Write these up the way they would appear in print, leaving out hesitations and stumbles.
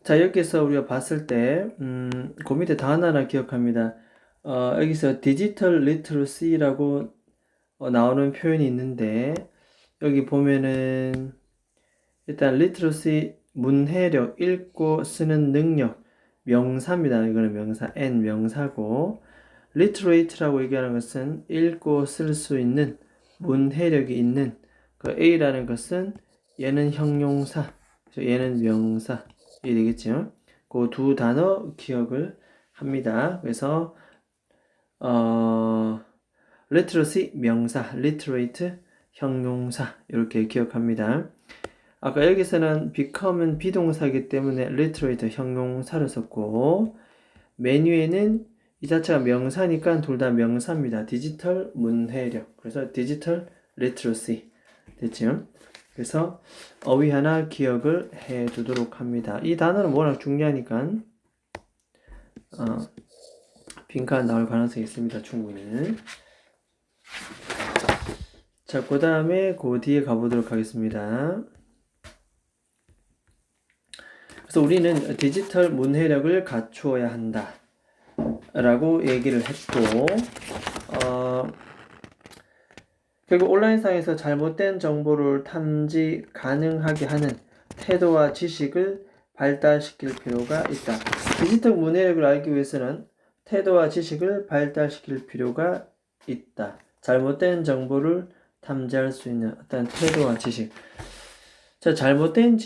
자, 여기서 우리가 봤을 때, 그 밑에 다 하나하나 기억합니다. 여기서 디지털 리터러시라고 나오는 표현이 있는데, 여기 보면은, 일단 리터러시 문해력, 읽고 쓰는 능력, 명사입니다. 이거는 명사, N 명사고, literate라고 얘기하는 것은 읽고 쓸 수 있는 문해력이 있는 그 A라는 것은 얘는 형용사, 얘는 명사 이 되겠죠. 그 두 단어 기억을 합니다. 그래서 literacy 명사, literate 형용사 이렇게 기억합니다. 아까 여기서는 become은 비동사이기 때문에 literate 형용사를 썼고 메뉴에는 이 자체가 명사니까 둘 다 명사입니다. 디지털 문해력. 그래서 디지털 리터러시 됐죠? 그래서 어휘 하나 기억을 해 두도록 합니다. 이 단어는 워낙 중요하니까 빈칸 나올 가능성이 있습니다. 충분히. 자, 그 다음에 그 뒤에 가보도록 하겠습니다. 그래서 우리는 디지털 문해력을 갖추어야 한다 라고 얘기를 했고 결국 온라인상에서 잘못된 정보를 탐지 가능하게 하는 태도와 지식을 발달시킬 필요가 있다. 디지털 문해력을 알기 위해서는 태도와 지식을 발달시킬 필요가 있다. 잘못된 정보를 탐지할 수 있는 어떤 태도와 지식. 자, 잘못된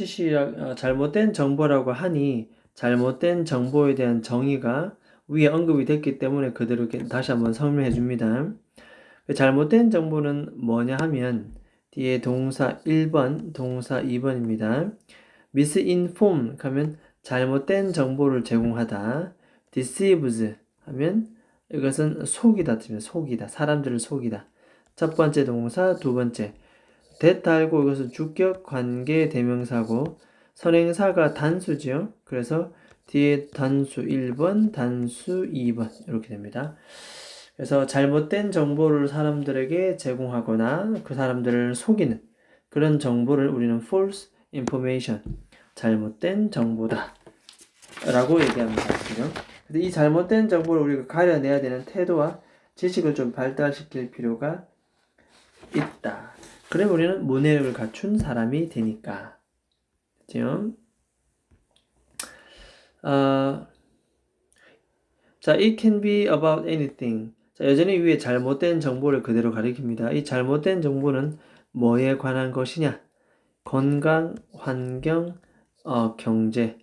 정보라고 하니 잘못된 정보에 대한 정의가 위에 언급이 됐기 때문에 그대로 다시 한번 설명해 줍니다. 잘못된 정보는 뭐냐 하면 뒤에 동사 1번, 동사 2번입니다. misinform 하면 잘못된 정보를 제공하다. deceives 하면 이것은 속이다 뜻입니다. 속이다. 사람들을 속이다. 첫 번째 동사, 두 번째. that 달고 이것은 주격 관계 대명사고 선행사가 단수죠. 그래서 뒤에 단수 1번, 단수 2번 이렇게 됩니다. 그래서 잘못된 정보를 사람들에게 제공하거나 그 사람들을 속이는 그런 정보를 우리는 false information, 잘못된 정보다 라고 얘기합니다. 그죠? 이 잘못된 정보를 우리가 가려내야 되는 태도와 지식을 좀 발달시킬 필요가 있다. 그럼 우리는 문해력을 갖춘 사람이 되니까. 그죠? 자, it can be about anything. 자, 여전히 위에 잘못된 정보를 그대로 가리킵니다. 이 잘못된 정보는 뭐에 관한 것이냐? 건강, 환경, 경제.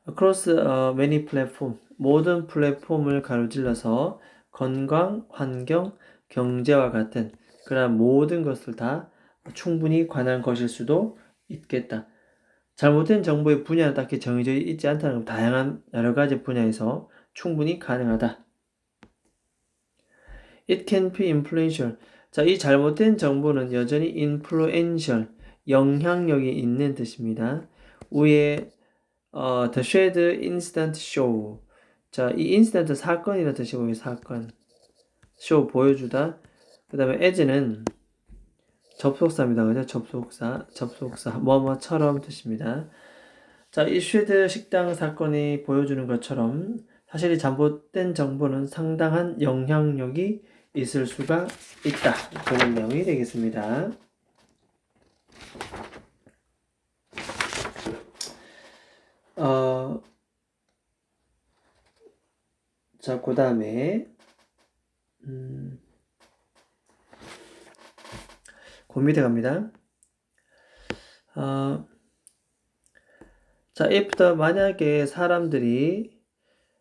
Across many platform. 모든 플랫폼을 가로질러서 건강, 환경, 경제와 같은 그런 모든 것을 다 충분히 관한 것일 수도 있겠다. 잘못된 정보의 분야는 딱히 정해져 있지 않다는 다양한 여러 가지 분야에서 충분히 가능하다. It can be influential. 자, 이 잘못된 정보는 여전히 influential, 영향력이 있는 뜻입니다. 위에 the shared incident show. 자, 이 incident 사건이라는 뜻이고 이 사건. show 보여주다. 그 다음에 as는 접속사입니다. 그죠? 접속사. 뭐뭐처럼 뜻입니다. 자, 이 쉐드 식당 사건이 보여주는 것처럼 사실 이 잘못된 정보는 상당한 영향력이 있을 수가 있다. 그런 내용이 되겠습니다. 자, 그 다음에 그 밑에 갑니다. 자, if 만약에 사람들이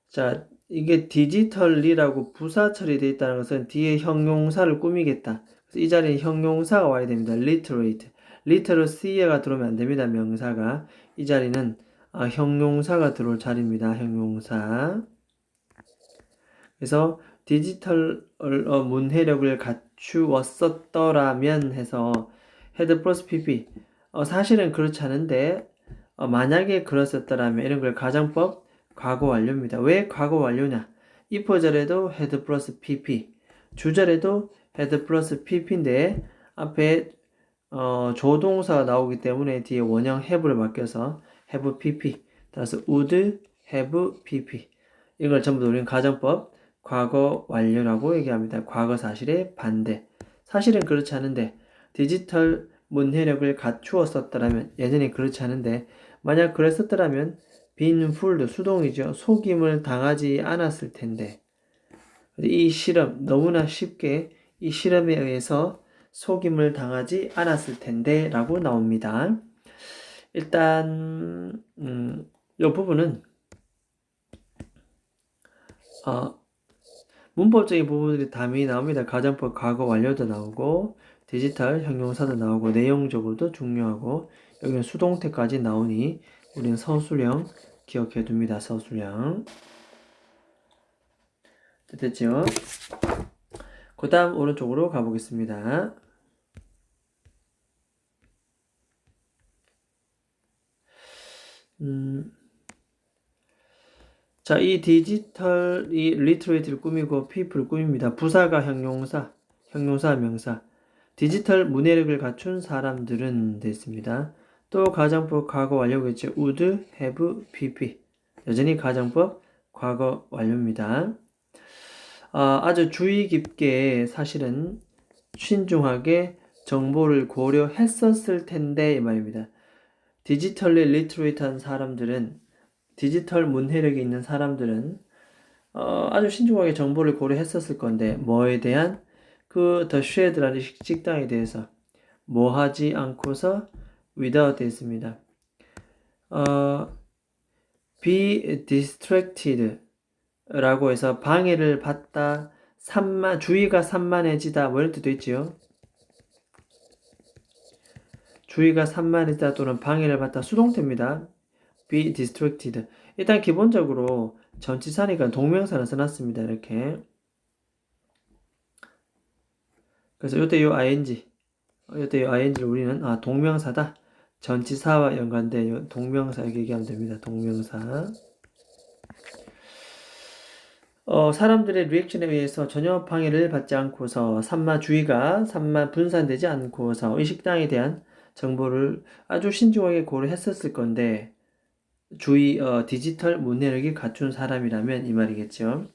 자, 이게 디지털리라고 부사 처리되어 있다는 것은 뒤에 형용사를 꾸미겠다. 그래서 이 자리에 형용사가 와야 됩니다. literate. literacy가 들어오면 안 됩니다. 명사가. 이 자리는 형용사가 들어올 자리입니다. 형용사. 그래서 디지털 문해력을 갖추었었더라면 해서 had plus pp. 사실은 그렇지 않은데 만약에 그랬었더라면 이런 걸 가정법 과거 완료입니다. 왜 과거 완료냐? if절에도 had plus pp, 주절에도 had plus pp인데 앞에 조동사가 나오기 때문에 뒤에 원형 have를 맡겨서 have pp 따라서 would have pp. 이걸 전부 우리는 가정법 과거 완료라고 얘기합니다. 과거 사실의 반대. 사실은 그렇지 않은데 디지털 문해력을 갖추어 썼더라면 예전에 그렇지 않은데 만약 그랬었더라면 been fooled 수동이죠. 속임을 당하지 않았을 텐데 이 실험 너무나 쉽게 이 실험에 의해서 속임을 당하지 않았을 텐데 라고 나옵니다. 일단 이 부분은 문법적인 부분들이 담이 나옵니다. 가정법 과거 완료도 나오고 디지털 형용사도 나오고 내용적으로도 중요하고 여기는 수동태까지 나오니 우리는 서술형 기억해 둡니다. 서술형. 됐죠? 그 다음 오른쪽으로 가보겠습니다. 자, 이 디지털, 이 리트레이트를 꾸미고 people을 꾸밉니다. 부사가 형용사, 형용사 명사. 디지털 문해력을 갖춘 사람들은 됐습니다. 또 가정법 과거 완료겠죠. would have pp. 여전히 가정법 과거 완료입니다. 아주 주의 깊게 사실은 신중하게 정보를 고려했었을 텐데 이 말입니다. 디지털리 리트레이트한 사람들은 디지털 문해력이 있는 사람들은 아주 신중하게 정보를 고려했었을 건데 뭐에 대한 그 더 쉐드라는 식당에 대해서 뭐 하지 않고서 without 되어 있습니다. be distracted 라고 해서 방해를 받다 주의가 산만해지다 뭐 이런 뜻도 있지요. 주의가 산만해지다 또는 방해를 받다 수동태입니다. be distracted. 일단 기본적으로 전치사니까 동명사를 써놨습니다. 이렇게. 그래서 요때 요 ing를 우리는 동명사다. 전치사와 연관된 동명사 이렇게 얘기하면 됩니다. 동명사. 사람들의 리액션에 의해서 전혀 방해를 받지 않고서 주의가 산만 분산되지 않고서 이 식당에 대한 정보를 아주 신중하게 고려했었을 건데 디지털 문해력이 갖춘 사람이라면 이 말이겠죠.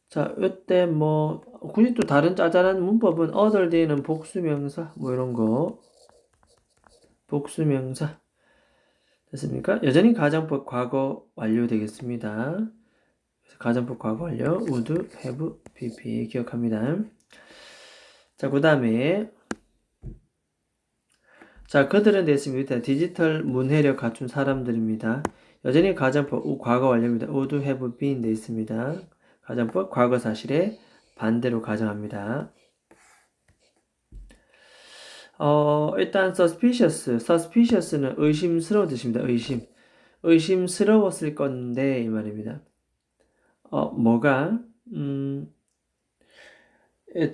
자, 이때 굳이 또 다른 짜잘한 문법은 other than은 복수명사, 이런 거. 복수명사. 됐습니까? 여전히 가정법 과거 완료 되겠습니다. 가정법 과거 완료. would, have, pp. 기억합니다. 자, 그 다음에. 자, 그들은 됐습니다. 디지털 문해력 갖춘 사람들입니다. 여전히 가정법 과거 완료입니다. would have been 돼 있습니다. 가정법 과거 사실에 반대로 가정합니다. 일단 suspicious는 의심스러운 뜻입니다. 의심스러웠을 건데 이 말입니다. 뭐가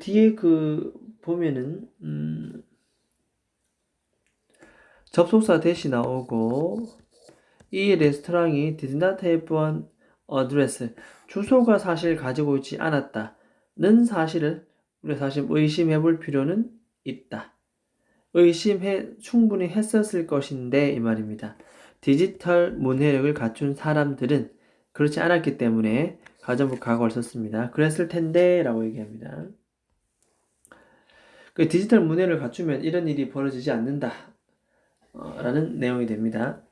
뒤에 보면은 접속사 대시 나오고 이 레스토랑이 did not have an address 주소가 사실 가지고 있지 않았다는 사실을 우리가 사실 의심해 볼 필요는 있다. 충분히 했었을 것인데 이 말입니다. 디지털 문해력을 갖춘 사람들은 그렇지 않았기 때문에 가정법 과거를 썼습니다. 그랬을 텐데 라고 얘기합니다. 디지털 문해력을 갖추면 이런 일이 벌어지지 않는다 라는 내용이 됩니다.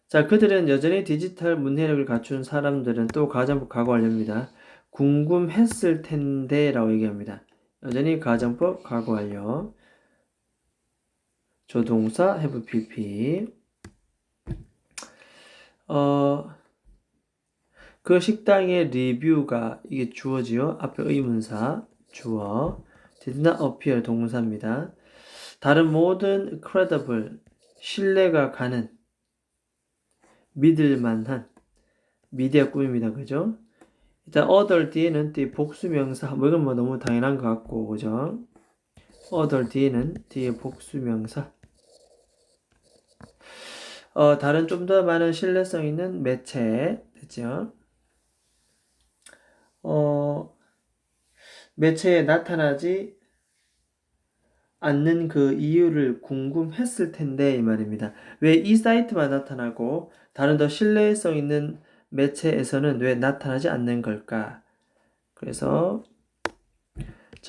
자, 그들은 여전히 디지털 문해력을 갖춘 사람들은 또 가정법 과거 완료입니다. 궁금했을 텐데 라고 얘기합니다. 여전히 가정법 과거 완료. 조동사 have pp. 그 식당의 리뷰가 이게 주어지요. 앞에 의문사 주어. did not appear 동사입니다. 다른 모든 credible 신뢰가 가는 믿을만한 미디어 꿈입니다. 그죠? 일단 other 뒤에는 복수명사 이건 너무 당연한 것 같고 그죠? other 뒤에는 뒤에 복수명사 다른 좀 더 많은 신뢰성 있는 매체 됐죠? 매체에 나타나지 않는 그 이유를 궁금했을 텐데 이 말입니다. 왜 이 사이트만 나타나고 다른 더 신뢰성 있는 매체에서는 왜 나타나지 않는 걸까? 그래서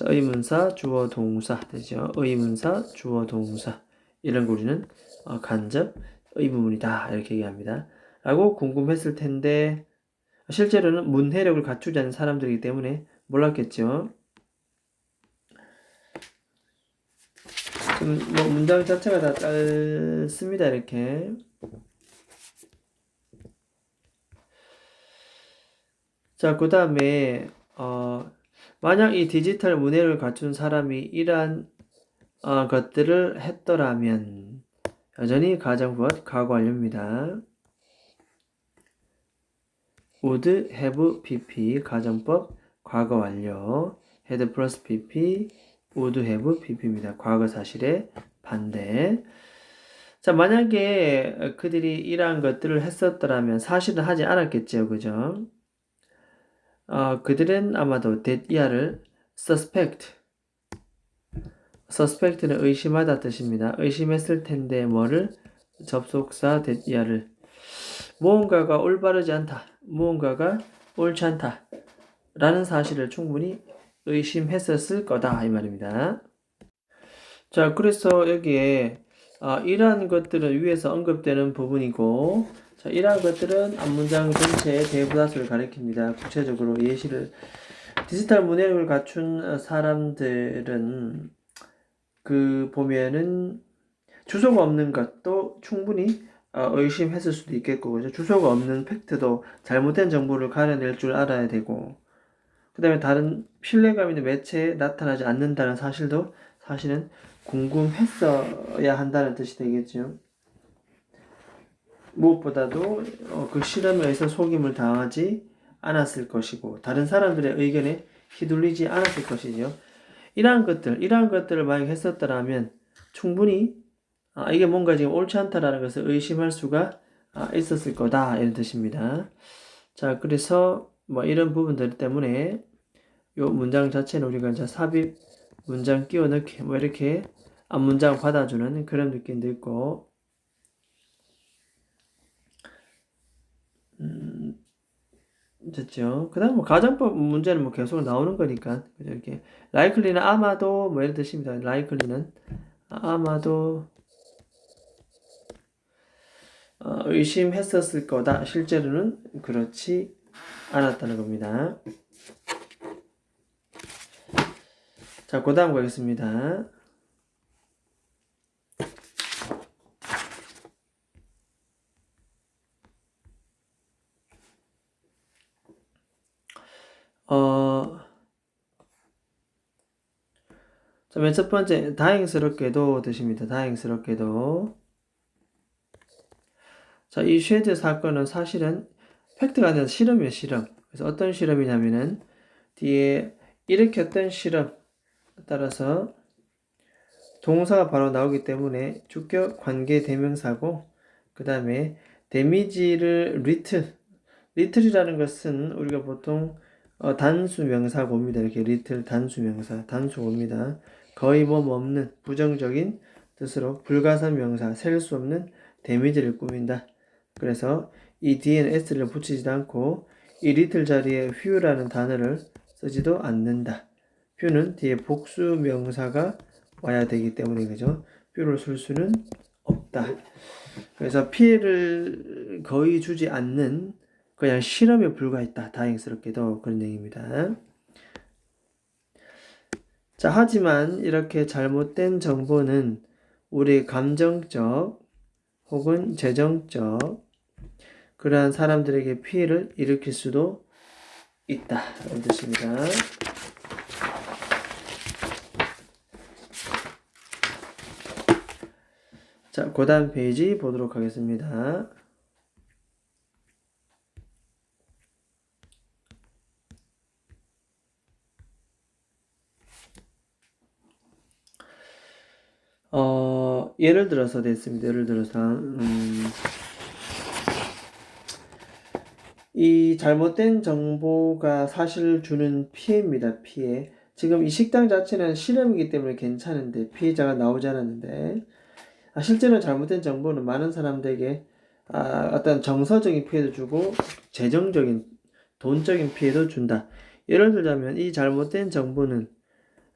의문사, 주어, 동사 되죠. 의문사, 주어, 동사 이런 거 우리는 간접 의문문이다 이렇게 얘기합니다. 라고 궁금했을 텐데 실제로는 문해력을 갖추지 않은 사람들이기 때문에 몰랐겠죠. 뭐 문장 자체가 다 짧습니다. 이렇게. 자, 그 다음에 만약 이 디지털 문해력을 갖춘 사람이 이러한 것들을 했더라면 여전히 가정법 과거 완료입니다. would have pp 가정법 과거 완료 had 플러스 pp would have pp입니다. 과거 사실의 반대. 자, 만약에 그들이 이러한 것들을 했었더라면 사실은 하지 않았겠죠. 그죠? 그들은 아마도 that 이하를 suspect는 의심하다 뜻입니다. 의심했을 텐데 뭐를? 접속사 that 이하를 무언가가 올바르지 않다. 무언가가 옳지 않다. 라는 사실을 충분히 의심했었을 거다. 이 말입니다. 자, 그래서 여기에 이러한 것들은 위에서 언급되는 부분이고 자, 이러한 것들은 앞문장 전체의 대부다수를 가리킵니다. 구체적으로 예시를 디지털 문해력을 갖춘 사람들은 그 보면은 주소가 없는 것도 충분히 의심했을 수도 있겠고 그죠? 주소가 없는 팩트도 잘못된 정보를 가려낼 줄 알아야 되고 그 다음에 다른 신뢰감 있는 매체에 나타나지 않는다는 사실도 사실은 궁금했어야 한다는 뜻이 되겠죠. 무엇보다도 그 실험에 의해서 속임을 당하지 않았을 것이고 다른 사람들의 의견에 휘둘리지 않았을 것이죠. 이러한 것들을 만약 했었더라면 충분히 이게 뭔가 지금 옳지 않다라는 것을 의심할 수가 있었을 거다 이런 뜻입니다. 자, 그래서 뭐 이런 부분들 때문에 요 문장 자체는 우리가 이제 삽입 문장 끼워 넣기 뭐 이렇게 앞문장 받아주는 그런 느낌도 있고 됐죠. 그 다음 뭐 가정법 문제는 뭐 계속 나오는 거니까 그죠? 이렇게 likely는 아마도 뭐 이런 뜻입니다. likely는 아마도 의심했었을 거다. 실제로는 그렇지 않았다는 겁니다. 자, 그 다음 가겠습니다. 자, 맨 첫 번째, 다행스럽게도 뜻입니다. 다행스럽게도. 자, 이 쉐드 사건은 사실은 팩트가 아니라 실험이에요, 실험. 그래서 어떤 실험이냐면은, 뒤에 일으켰던 실험 따라서 동사가 바로 나오기 때문에 주격 관계 대명사고, 그 다음에 데미지를 리틀이라는 것은 우리가 보통 단수 명사고입니다. 이렇게 리틀 단수 명사, 단수고입니다. 거의 없는 부정적인 뜻으로 불가산 명사, 셀 수 없는 데미지를 꾸민다. 그래서 이 뒤에는 s를 붙이지도 않고 이 리틀 자리에 few라는 단어를 쓰지도 않는다. few는 뒤에 복수 명사가 와야 되기 때문에 그죠? few를 쓸 수는 없다. 그래서 피해를 거의 주지 않는 그냥 실험에 불과했다. 다행스럽게도 그런 얘기입니다. 자, 하지만 이렇게 잘못된 정보는 우리 감정적 혹은 재정적 그러한 사람들에게 피해를 일으킬 수도 있다. 이런 뜻입니다. 자, 그 다음 페이지 보도록 하겠습니다. 예를 들어서 됐습니다. 예를 들어서 이 잘못된 정보가 사실 주는 피해입니다. 피해. 지금 이 식당 자체는 실험이기 때문에 괜찮은데 피해자가 나오지 않았는데 실제로 잘못된 정보는 많은 사람들에게 어떤 정서적인 피해도 주고 재정적인 돈적인 피해도 준다. 예를 들자면 이 잘못된 정보는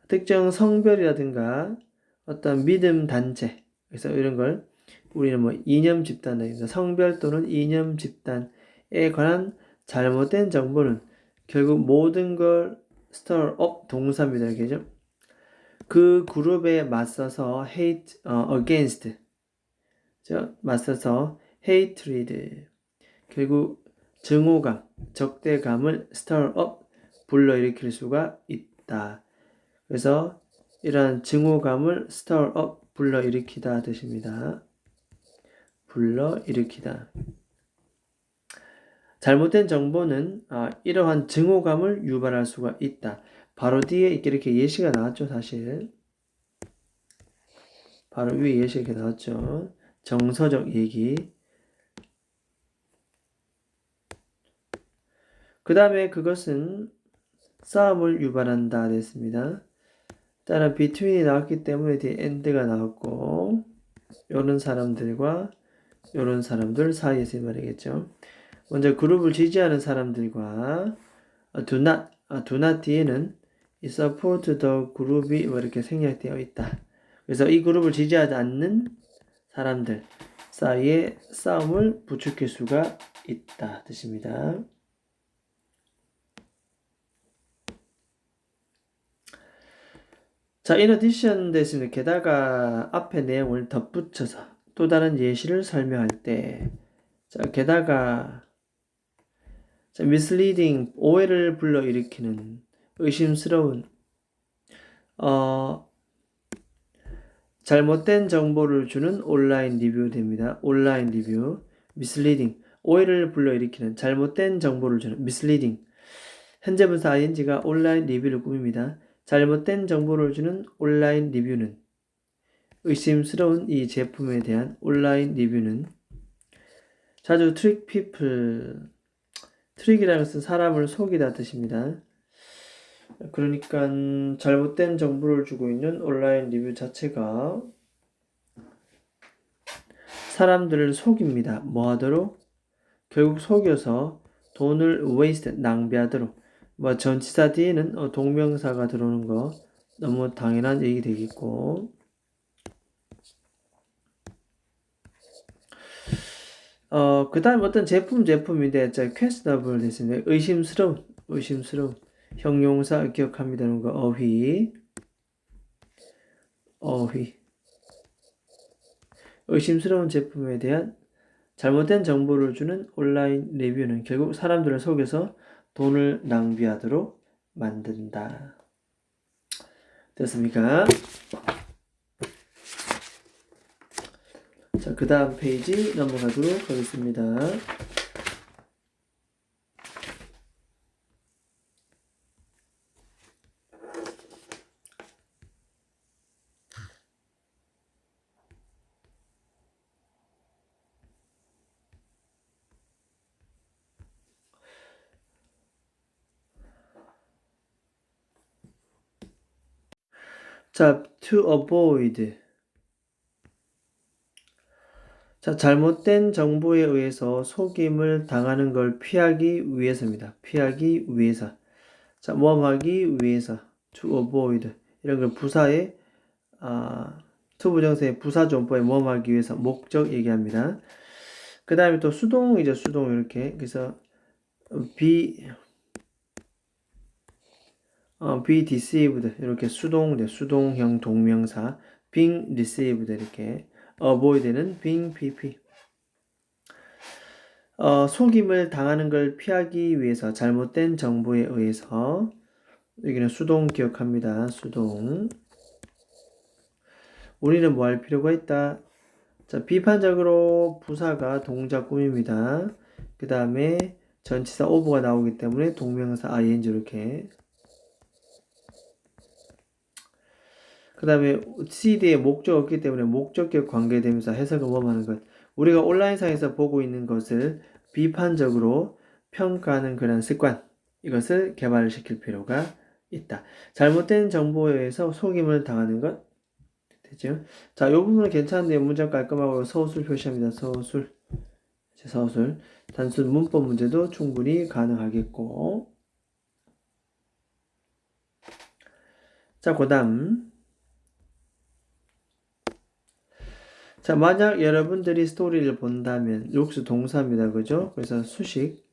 특정 성별이라든가 어떤 믿음 단체, 그래서 이런 걸 우리는 뭐 이념 집단입니다. 성별 또는 이념 집단에 관한 잘못된 정보는 결국 모든 걸 stir up 동사입니다. 이게죠. 그 그룹에 맞서서 hate against 맞서서 hatred 결국 증오감, 적대감을 stir up 불러일으킬 수가 있다. 그래서 이러한 증오감을 stir up 불러일으키다 뜻입니다. 불러일으키다. 잘못된 정보는 이러한 증오감을 유발할 수가 있다. 바로 뒤에 이렇게 예시가 나왔죠, 사실. 바로 위에 예시가 이렇게 나왔죠. 정서적 얘기. 그 다음에 그것은 싸움을 유발한다 됐습니다. 따라 between이 나왔기 때문에 뒤에 and가 나왔고 요런 사람들과 요런 사람들 사이에서 말이겠죠. 먼저 그룹을 지지하는 사람들과 do not 뒤에는 이 support the group이 이렇게 생략되어 있다. 그래서 이 그룹을 지지하지 않는 사람들 사이에 싸움을 부추길 수가 있다 뜻입니다. 자, in addition 됐습니다. 게다가 앞에 내용을 덧붙여서 또 다른 예시를 설명할 때 게다가 misleading, 오해를 불러일으키는 의심스러운 잘못된 정보를 주는 온라인 리뷰 됩니다. 온라인 리뷰, misleading, 오해를 불러일으키는 잘못된 정보를 주는 misleading. 현재 분사 ing가 온라인 리뷰를 꾸밉니다. 잘못된 정보를 주는 온라인 리뷰는 의심스러운 이 제품에 대한 온라인 리뷰는 자주 trick people, 트릭이라는 것은 사람을 속이다 뜻입니다. 그러니까 잘못된 정보를 주고 있는 온라인 리뷰 자체가 사람들을 속입니다. 뭐 하도록? 결국 속여서 돈을 waste, 낭비하도록. 뭐 전치사 뒤에는 동명사가 들어오는 거 너무 당연한 얘기 되겠고 그 다음 어떤 제품인데 questionable 됐습니다. 의심스러운 형용사 기억합니다. 이런 거 어휘 의심스러운 제품에 대한 잘못된 정보를 주는 온라인 리뷰는 결국 사람들을 속여서 돈을 낭비하도록 만든다. 됐습니까? 자, 그 다음 페이지 넘어가도록 하겠습니다. 자, to avoid. 자, 잘못된 정보에 의해서 속임을 당하는 걸 피하기 위해서입니다. 피하기 위해서. 자, 모험하기 위해서. to avoid. 이런 걸 부사에, to 부정사의 부사존법에 모험하기 위해서 목적 얘기합니다. 그 다음에 또 수동이죠, 수동 이렇게. 그래서, be deceived 이렇게 수동형 동명사 being deceived 이렇게 avoid는 being pp 속임을 당하는 걸 피하기 위해서 잘못된 정보에 의해서 여기는 수동 기억합니다. 수동 우리는 뭐 할 필요가 있다. 자, 비판적으로 부사가 동작 꾸밉니다. 그 다음에 전치사 over가 나오기 때문에 동명사 ing 이렇게 그 다음에 CD에 목적 없기 때문에 목적격 관계대명사 해석을 모험하는 것. 우리가 온라인상에서 보고 있는 것을 비판적으로 평가하는 그런 습관. 이것을 개발시킬 필요가 있다. 잘못된 정보에 의해서 속임을 당하는 것 되죠? 자, 이 부분은 괜찮은데 문장 깔끔하고 서술 표시합니다. 서술. 서술. 단순 문법 문제도 충분히 가능하겠고. 자, 그 다음. 자, 만약 여러분들이 스토리를 본다면, 룩스 동사입니다. 그죠? 그래서 수식.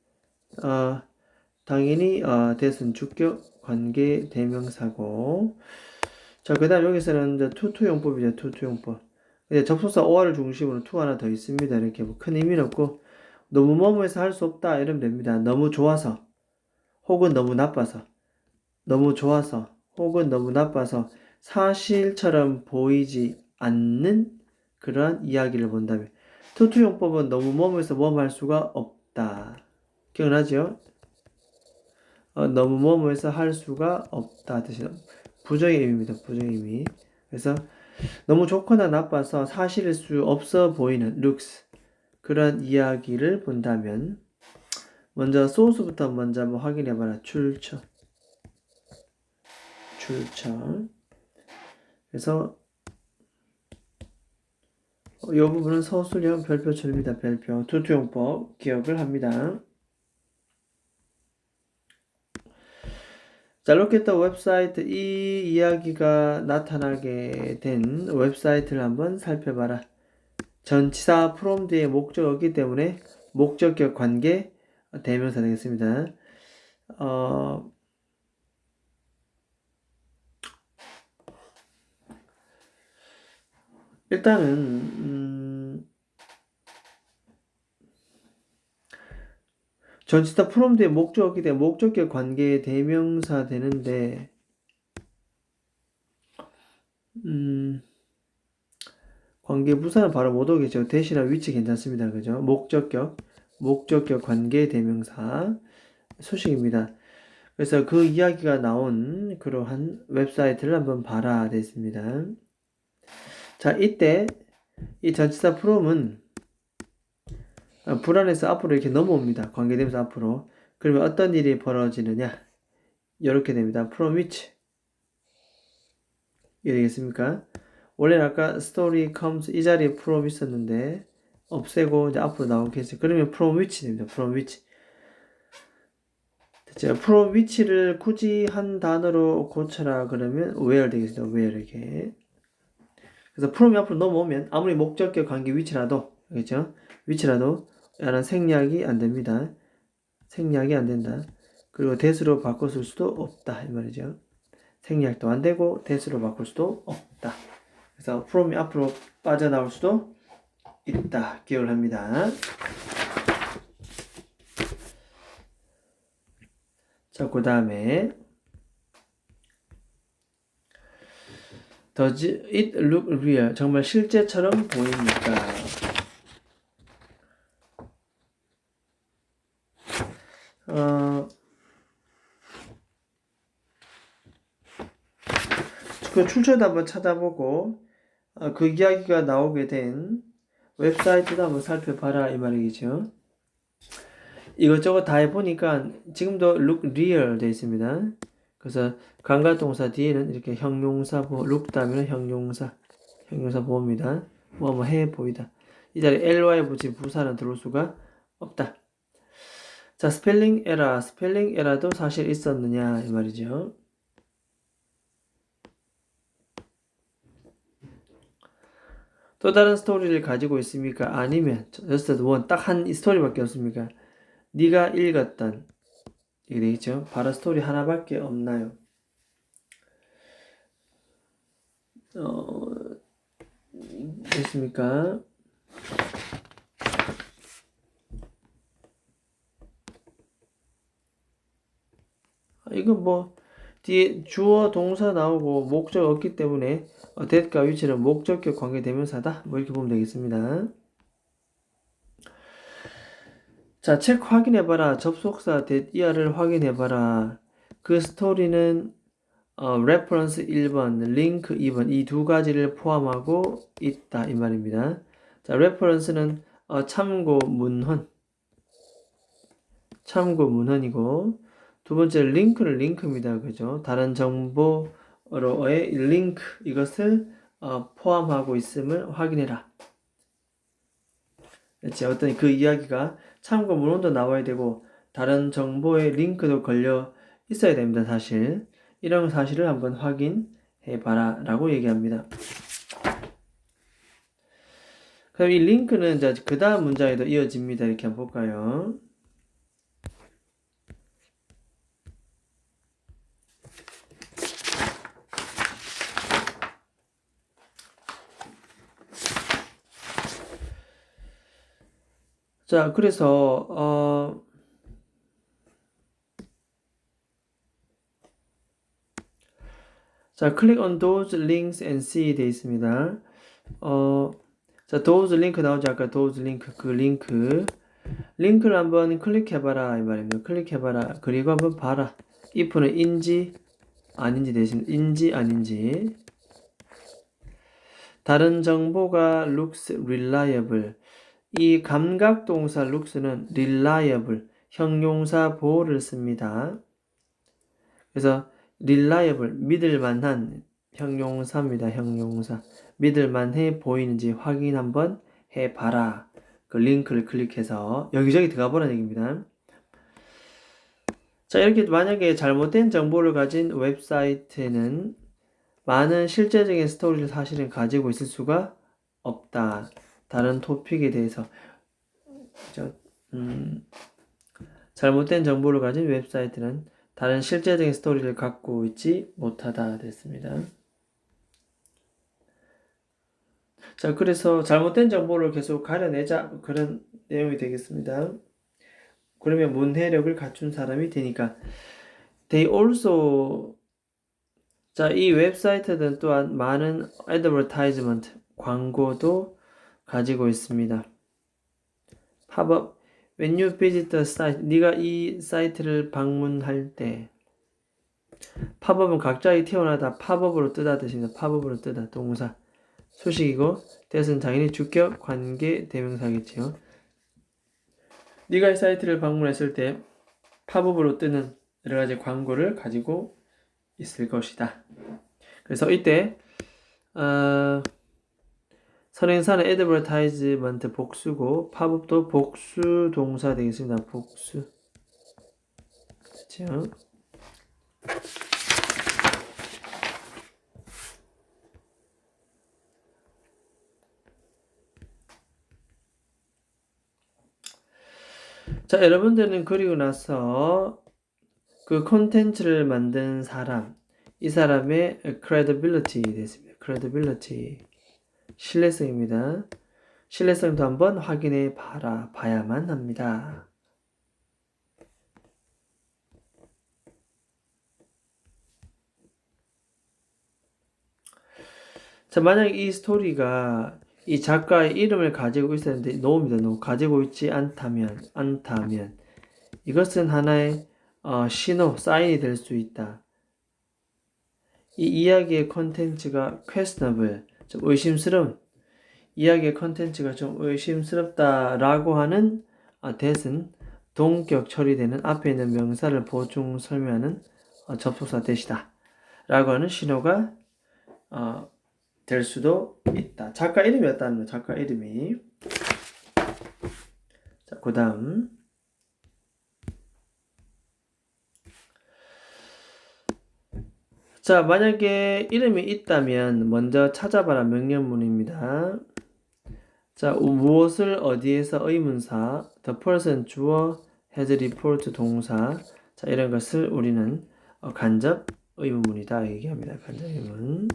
당연히, 대순 주격 관계 대명사고. 자, 그 다음 여기서는 이제 투투용법이죠. 투투용법. 근데 접속사 or를 중심으로 to 하나 더 있습니다. 이렇게 뭐 큰 의미는 없고, 너무 뭐뭐해서 할 수 없다. 이러면 됩니다. 너무 좋아서, 혹은 너무 나빠서, 너무 좋아서, 혹은 너무 나빠서 사실처럼 보이지 않는 그러한 이야기를 본다면, 투투용법은 너무 뭐뭐해서 뭐뭐 할 수가 없다. 기억나죠? 너무 뭐뭐해서 할 수가 없다. 뜻이 부정의 의미입니다. 부정의 의미. 그래서 너무 좋거나 나빠서 사실일 수 없어 보이는 looks 그런 이야기를 본다면 먼저 소스부터 먼저 한번 확인해봐라. 출처. 그래서 이 부분은 서술형 별표처럼입니다. 별표. 투투용법 기억을 합니다. 자, 로켓터 웹사이트 이 이야기가 나타나게 된 웹사이트를 한번 살펴봐라. 전치사 from 뒤에 목적어기 때문에 목적격 관계 대명사 되겠습니다. 일단은 전치사 from 뒤에 목적어기 때문에 목적격 관계 대명사 되는데 관계 부사는 바로 못 오겠죠. 대신할 위치 괜찮습니다. 그죠? 목적격 관계 대명사 수식입니다. 그래서 그 이야기가 나온 그러한 웹사이트를 한번 봐라 됐습니다. 자, 이때 이 전치사 from은 불안해서 앞으로 이렇게 넘어옵니다. 관계대명사 앞으로. 그러면 어떤 일이 벌어지느냐? 이렇게 됩니다. from which 이게 되겠습니까? 원래는 아까 story comes 이 자리에 from 있었는데 없애고 이제 앞으로 나오겠죠. 그러면 from which 됩니다. from which. 됐죠? from which를 굳이 한 단어로 고쳐라 그러면 where 되겠습니다. where 이렇게. 그래서 from이 앞으로 넘어오면 아무리 목적격 관계 위치라도 알겠죠? 위치라도 야는 생략이 안 됩니다. 생략이 안 된다. 그리고 대수로 바꿨을 수도 없다 이 말이죠. 생략도 안 되고 대수로 바꿀 수도 없다. 그래서 from이 앞으로 빠져나올 수도 있다. 기억을 합니다. 자, 그 다음에 Does it look real? 정말 실제처럼 보입니까? 그 출처도 한번 찾아보고 그 이야기가 나오게 된 웹사이트도 한번 살펴봐라 이 말이겠죠. 이것저것 다 해보니까 지금도 look real 되어 있습니다. 그래서 관가동사 뒤에는 이렇게 형용사 보호, look 다음에는 형용사 보호입니다. 뭐 해 보이다. 이 자리에 ly 붙인 부사는 들어올 수가 없다. 자, 스펠링 에러도 사실 있었느냐 이 말이죠. 또 다른 스토리를 가지고 있습니까? 아니면 just one 딱 한 스토리밖에 없습니까? 네가 읽었던 이게 되겠죠? 바로 스토리 하나밖에 없나요? 됐습니까? 이건 뭐 뒤에 주어 동사 나오고 목적 없기 때문에 that과 which는 목적격 관계 대명사다 뭐 이렇게 보면 되겠습니다. 자, 책 확인해봐라. 접속사 that 이하를 확인해봐라. 그 스토리는 reference 1번, link 2번 이 두 가지를 포함하고 있다 이 말입니다. 자, reference는 참고 문헌이고 두 번째 링크는 링크입니다. 그죠? 다른 정보로의 링크 이것을 포함하고 있음을 확인해라. 그렇지? 어떤 그 이야기가 참고 문헌도 나와야 되고 다른 정보의 링크도 걸려 있어야 됩니다. 사실 이런 사실을 한번 확인해 봐라 라고 얘기합니다. 그럼 이 링크는 이제 그 다음 문장에도 이어집니다. 이렇게 한번 볼까요? 자, 그래서 자, click on those links and see 돼 있습니다. 자, those link 나오지 아까 those link 그 링크를 한번 클릭해봐라 이 말입니다. 클릭해봐라. 그리고 한번 봐라. if는 인지 아닌지 대신 인지 아닌지. 다른 정보가 looks reliable. 이 감각동사 looks는 reliable 형용사 보호를 씁니다. 그래서 reliable 믿을만한 형용사입니다. 형용사 믿을만해 보이는지 확인 한번 해봐라. 그 링크를 클릭해서 여기저기 들어가 보라는 얘기입니다. 자, 이렇게 만약에 잘못된 정보를 가진 웹사이트는 많은 실제적인 스토리를 사실은 가지고 있을 수가 없다. 다른 토픽에 대해서 잘못된 정보를 가진 웹사이트는 다른 실제적인 스토리를 갖고 있지 못하다 됐습니다. 자, 그래서 잘못된 정보를 계속 가려내자 그런 내용이 되겠습니다. 그러면 문해력을 갖춘 사람이 되니까 they also 자, 이 웹사이트는 또한 많은 advertisement 광고도 가지고 있습니다. 팝업 when you visit the site 네가 이 사이트를 방문할 때 팝업은 갑자기 튀어나오다 팝업으로 뜨다 뜻입니다. 팝업으로 뜨다 동사 수식이고 that은 당연히 주격 관계 대명사겠지요. 네가 이 사이트를 방문했을 때 팝업으로 뜨는 여러 가지 광고를 가지고 있을 것이다. 그래서 이때 선행사는 advertisement 복수고 팝업도 복수 동사 되겠습니다. 복수. 그렇죠? 자, 여러분들은 그리고 나서 그 콘텐츠를 만든 사람, 이 사람의 credibility 됐습니다. credibility. 신뢰성입니다. 신뢰성도 한번 확인해 봐야만 합니다. 자, 만약 이 스토리가 이 작가의 이름을 가지고 있었는데 노입니다. 노. 가지고 있지 않다면 이것은 하나의 신호, 사인이 될 수 있다. 이 이야기의 컨텐츠가 questionable, 좀 의심스러운 이야기의 컨텐츠가 좀 의심스럽다라고 하는 that은 동격 처리되는 앞에 있는 명사를 보충 설명하는 접속사 that이다 라고 하는 신호가 될 수도 있다. 작가 이름이었다는 거, 작가 이름이. 자, 그 다음. 자, 만약에 이름이 있다면 먼저 찾아봐라 명령문입니다. 자, 무엇을 어디에서 의문사, the person 주어, has report 동사. 자, 이런 것을 우리는 간접 의문문이다 얘기합니다. 간접 의문.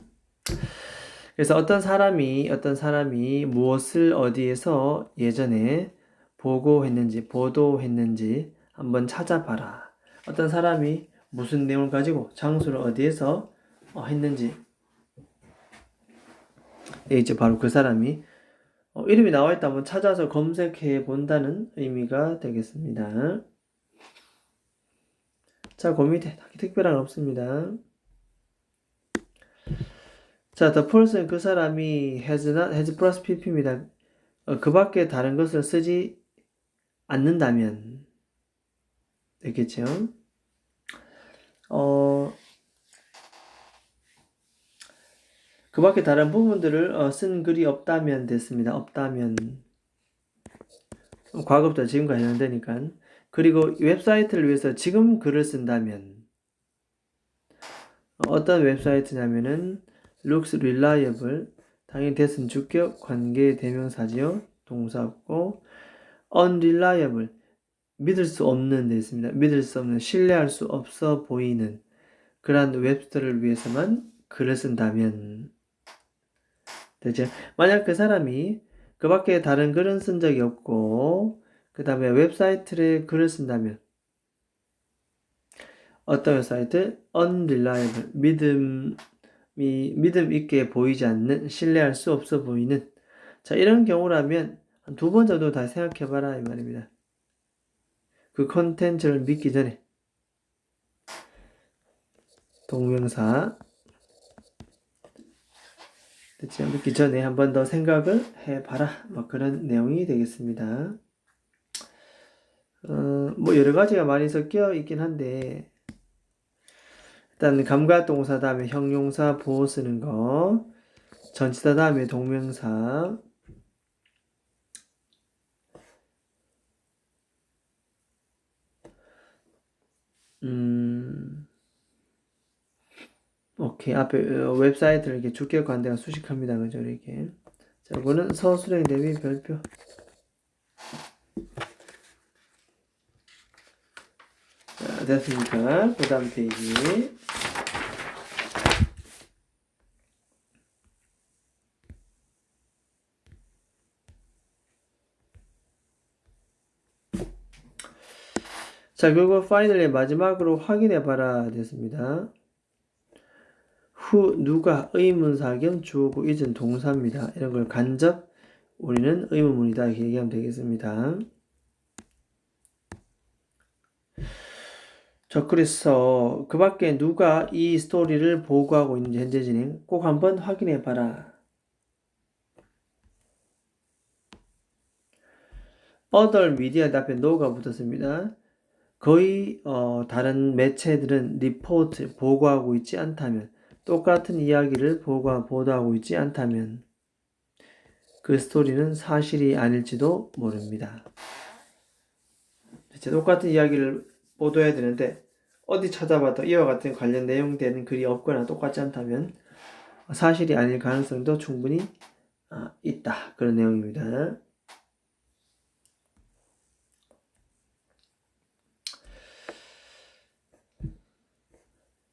그래서 어떤 사람이 무엇을 어디에서 예전에 보도했는지 한번 찾아봐라. 어떤 사람이 무슨 내용을 가지고 장소를 어디에서 했는지. 네, 이제 바로 그 사람이 이름이 나와 있다 한번 찾아서 검색해 본다는 의미가 되겠습니다. 자, 그 밑에 특별한 건 없습니다. 자, the person 그 사람이 has 플러스 pp입니다. 그 밖에 다른 것을 쓰지 않는다면 되겠죠. 그 밖에 다른 부분들을 쓴 글이 없다면 됐습니다. 없다면 과거부터 지금까지 해당되니까. 그리고 웹사이트를 위해서 지금 글을 쓴다면 어떤 웹사이트냐면은 looks reliable, 당연히 됐은 주격 관계 대명사지요. 동사고 unreliable, 믿을 수 없는 데 있습니다. 믿을 수 없는, 신뢰할 수 없어 보이는 그러한 웹스터를 위해서만 글을 쓴다면 되죠. 만약 그 사람이 그 밖에 다른 글은 쓴 적이 없고 그 다음에 웹사이트에 글을 쓴다면 어떤 웹사이트? unreliable, 믿음 있게 보이지 않는, 신뢰할 수 없어 보이는. 자, 이런 경우라면 한 두 번 정도 다 생각해봐라 이 말입니다. 그 컨텐츠를 믿기 전에 동명사 믿기 전에 한 번 더 생각을 해봐라. 뭐 그런 내용이 되겠습니다. 뭐 여러 가지가 많이 섞여 있긴 한데 일단 감가동사 다음에 형용사 보호 쓰는 거, 전치사 다음에 동명사, 오케이. 앞에 웹사이트를 이렇게 주격 관대가 수식합니다. 그죠? 이렇게. 자, 이거는 서술행 대비 별표. 자, 됐습니까? 그 다음 페이지. 자, 그리고 파이널리 마지막으로 확인해봐라 됐습니다. 후, 누가 의문사 겸 주어고 있은 동사입니다. 이런 걸 간접 우리는 의문문이다 이렇게 얘기하면 되겠습니다. 자, 그래서 그 밖에 누가 이 스토리를 보고하고 있는지 현재 진행 꼭 한번 확인해봐라. other media 앞에 no가 붙었습니다. 거의 다른 매체들은 리포트, 보고하고 있지 않다면, 똑같은 이야기를 보도하고 있지 않다면 그 스토리는 사실이 아닐지도 모릅니다. 똑같은 이야기를 보도해야 되는데 어디 찾아봐도 이와 같은 관련 내용되는 글이 없거나 똑같지 않다면 사실이 아닐 가능성도 충분히 있다. 그런 내용입니다.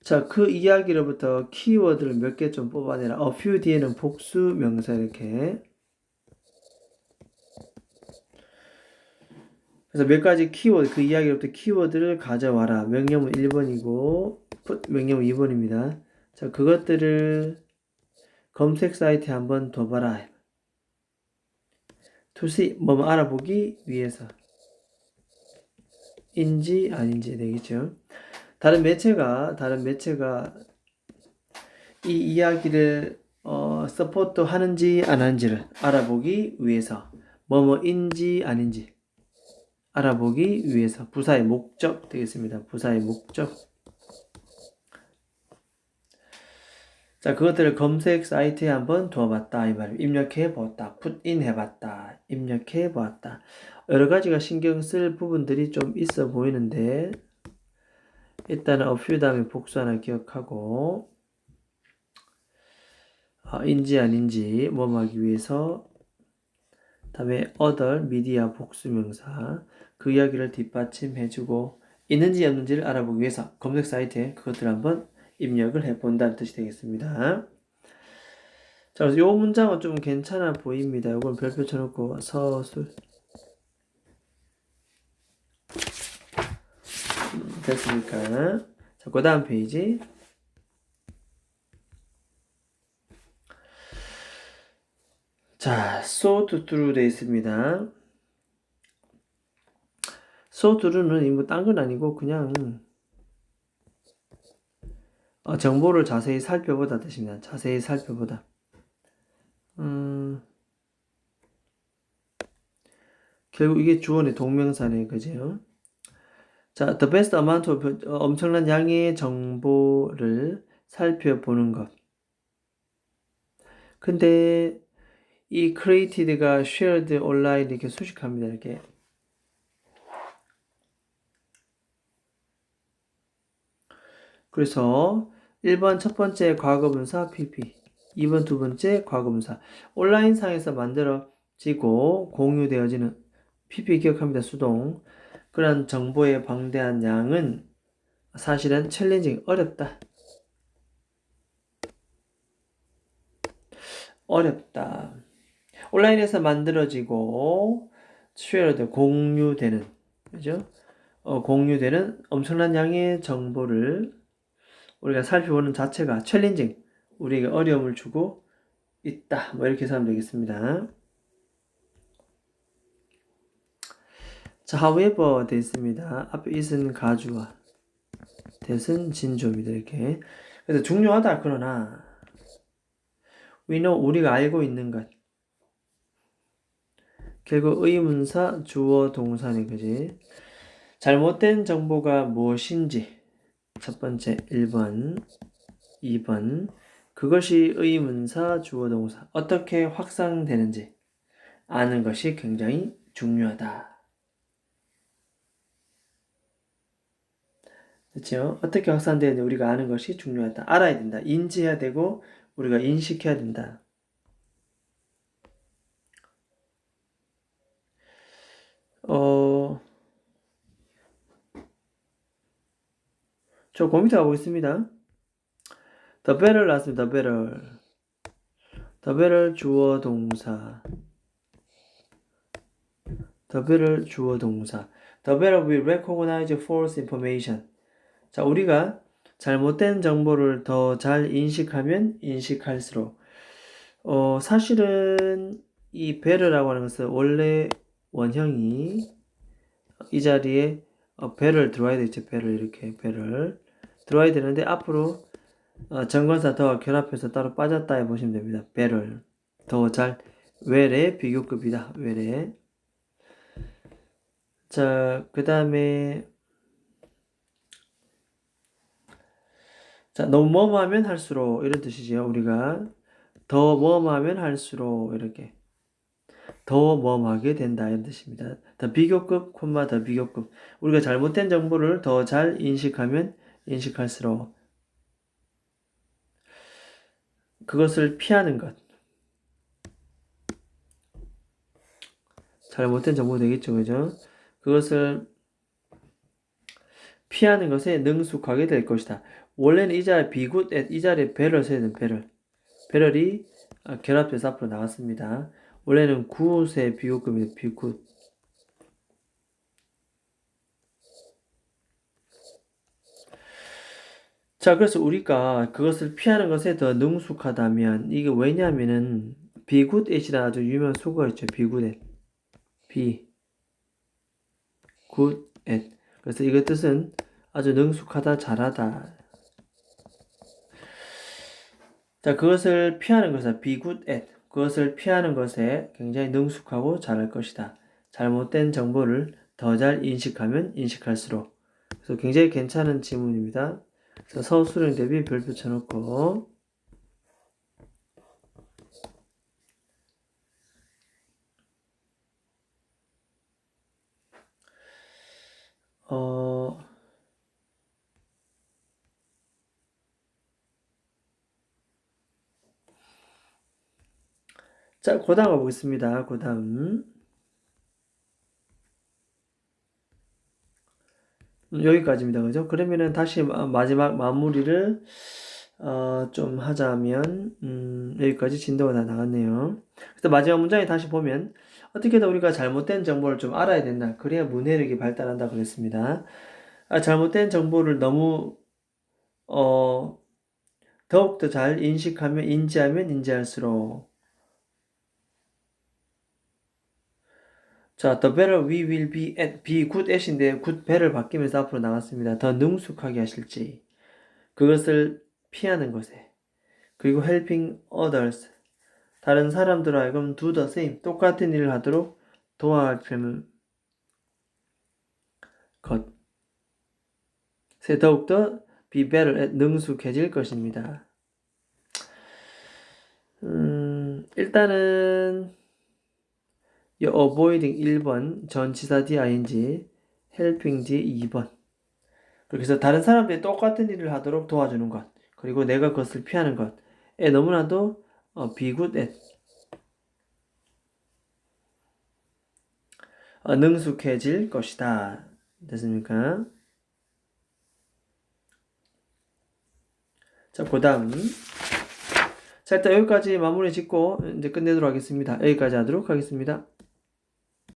자, 그 이야기로부터 키워드를 몇 개 좀 뽑아내라. a few 뒤에는 복수 명사 이렇게. 그래서 몇 가지 키워드, 그 이야기로부터 키워드를 가져와라. 명령문 1번이고, 명령문 2번입니다. 자, 그것들을 검색 사이트에 한번 더 봐라. to see, 뭐 알아보기 위해서. 인지 아닌지 되겠죠. 다른 매체가 이 이야기를 서포트 하는지 안 하는지를 알아보기 위해서 뭐뭐인지 아닌지 알아보기 위해서 부사의 목적 되겠습니다. 부사의 목적. 자, 그것들을 검색 사이트에 한번 두어봤다 이 말이에요. 입력해 보았다. 풋인 해봤다. 입력해 보았다. 여러 가지가 신경 쓸 부분들이 좀 있어 보이는데 일단은 a few 다음에 복수 하나 기억하고 인지 아닌지 뭐 하기 위해서 다음에 other media 복수명사 그 이야기를 뒷받침해주고 있는지 없는지를 알아보기 위해서 검색 사이트에 그것들을 한번 입력을 해본다는 뜻이 되겠습니다. 자, 그래서 이 문장은 좀 괜찮아 보입니다. 이건 별표 쳐놓고 서술 됐습니까? 자, 그 다음 페이지. 자, so to through 되어 있습니다. so through는 뭐 딴 건 아니고 그냥 정보를 자세히 살펴보다 뜻입니다. 자세히 살펴보다. 결국 이게 주어의 동명사네, 그죠? 자, the best amount of 엄청난 양의 정보를 살펴보는 것. 근데 이 created가 shared online 이렇게 수식합니다. 이렇게. 그래서 1번 첫 번째 과거분사 PP, 2번 두 번째 과거분사. 온라인상에서 만들어지고 공유되어지는 PP 기억합니다. 수동. 그런 정보의 방대한 양은 사실은 챌린징, 어렵다. 어렵다. 온라인에서 만들어지고 shared, 공유되는, 그죠? 공유되는 엄청난 양의 정보를 우리가 살펴보는 자체가 챌린징, 우리에게 어려움을 주고 있다. 뭐 이렇게 해석하면 되겠습니다. 자, however 돼 있습니다. 앞에 is은 가주와 that은 진조입니다. 이렇게. 그래서 중요하다. 그러나 we know, 우리가 알고 있는 것. 결국 의문사 주어 동사네. 그지? 잘못된 정보가 무엇인지 첫 번째 1번, 2번 그것이 의문사 주어 동사 어떻게 확산되는지 아는 것이 굉장히 중요하다. 그렇죠? 어떻게 확산되는지 우리가 아는 것이 중요하다. 알아야 된다. 인지해야 되고 우리가 인식해야 된다. 저 컴퓨터 가보겠습니다. The better 나왔습니다. The better. The better 주어 동사. The better 주어 동사. The better we recognize false information. 자, 우리가 잘못된 정보를 더 잘 인식하면 인식할수록 사실은 이 better라고 하는 것은 원래 원형이 이 자리에 배를 들어와야 되죠. 배를 이렇게 배를 들어와야 되는데 앞으로 정관사 더 결합해서 따로 빠졌다 해 보시면 됩니다. 배를 더 잘 외래 비교급이다. 외래. 자, 그 다음에 자, 너무 뭐뭐하면 할수록 이런 뜻이지요. 우리가 더 뭐뭐하면 할수록 이렇게 더 뭐뭐하게 된다 이런 뜻입니다. 더 비교급, 콤마 더 비교급. 우리가 잘못된 정보를 더 잘 인식하면 인식할수록 그것을 피하는 것. 잘못된 정보 되겠죠, 그죠? 그것을 피하는 것에 능숙하게 될 것이다. 원래는 이 자리에 비굿, 이 자리에 배럴 써야 되는 배럴. 배럴이 결합돼서 앞으로 나왔습니다. 원래는 굿의 비교급입니다. 비굿. 자, 그래서 우리가 그것을 피하는 것에 더 능숙하다면 이게 왜냐하면은 비굿엣이라는 아주 유명한 속어가 있죠. 비굿엣. 비굿엣. 그래서 이것 뜻은 아주 능숙하다, 잘하다. 자, 그것을 피하는 것은 be good at. 그것을 피하는 것에 굉장히 능숙하고 잘할 것이다. 잘못된 정보를 더 잘 인식하면 인식할수록. 그래서 굉장히 괜찮은 지문입니다. 그래서 서술형 대비 별표 쳐놓고 자, 그 다음 가보겠습니다. 그 다음 여기까지입니다. 그죠? 그러면은 다시 마지막 마무리를 좀 하자면 여기까지 진도가 다 나갔네요. 그래서 마지막 문장에 다시 보면 어떻게든 우리가 잘못된 정보를 좀 알아야 된다. 그래야 문해력이 발달한다 그랬습니다. 잘못된 정보를 너무 더욱더 잘 인식하면 인지하면 인지할수록 자, the better we will be at, be good at인데 good better 바뀌면서 앞으로 나갔습니다. 더 능숙하게 하실지 그것을 피하는 것에 그리고 helping others 다른 사람들 하여금 do the same 똑같은 일을 하도록 도와주는 것 더욱더 be better at 능숙해질 것입니다. 일단은 이 avoiding 1번, 전치사 D-ing, helping D 2번. 그래서 다른 사람들이 똑같은 일을 하도록 도와주는 것, 그리고 내가 그것을 피하는 것에 너무나도 be good at 능숙해질 것이다. 됐습니까? 자, 그 다음. 자, 일단 여기까지 마무리 짓고 이제 끝내도록 하겠습니다. 여기까지 하도록 하겠습니다.